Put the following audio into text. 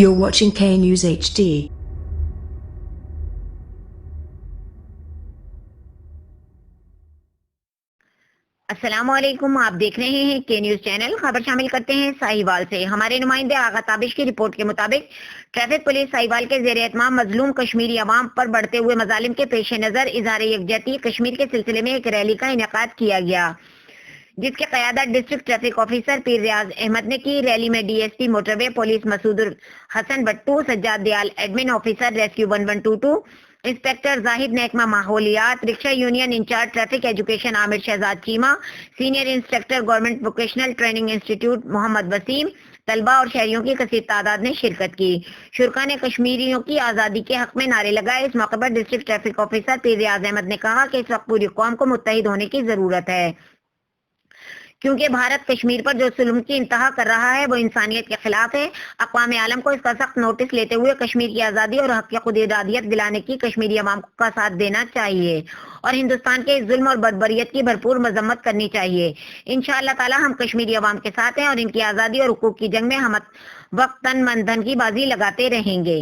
You're watching K News HD. السلام علیکم، آپ دیکھ رہے ہیں کے نیوز چینل۔ خبر شامل کرتے ہیں ساہیوال سے۔ ہمارے نمائندے آغا تابش کی رپورٹ کے مطابق ٹریفک پولیس ساہیوال کے زیر اہتمام مظلوم کشمیری عوام پر بڑھتے ہوئے مظالم کے پیش نظر اظہار یکجہتی کشمیر کے سلسلے میں ایک ریلی کا انعقاد کیا گیا، جس کی قیادت district traffic officer Pir Riaz Ahmad نے کی۔ ریلی میں D S P motorway police Masood Hassan Bhutto, Sajjad Dayal admin officer rescue 1122، inspector Zahid محکمہ ماحولیات، rickshaw union in charge traffic education Amir Shahzad Cheema, senior instructor government vocational training institute Muhammad Waseem, طلبہ اور شہریوں کی کثیر تعداد نے شرکت کی۔ شرکا نے کشمیریوں کی آزادی کے حق میں نعرے لگائے۔ اس موقع پر district traffic officer Pir Riaz Ahmad نے کہا کہ اس وقت پوری قوم کو متحد ہونے کی ضرورت ہے، کیونکہ بھارت کشمیر پر جو ظلم کی انتہا کر رہا ہے وہ انسانیت کے خلاف ہے۔ اقوام عالم کو اس کا سخت نوٹس لیتے ہوئے کشمیر کی آزادی اور حق کی خود ارادیت دلانے کی کشمیری عوام کا ساتھ دینا چاہیے اور ہندوستان کے ظلم اور بربریت کی بھرپور مذمت کرنی چاہیے۔ انشاءاللہ تعالی ہم کشمیری عوام کے ساتھ ہیں اور ان کی آزادی اور حقوق کی جنگ میں ہم وقت تن من دھن کی بازی لگاتے رہیں گے۔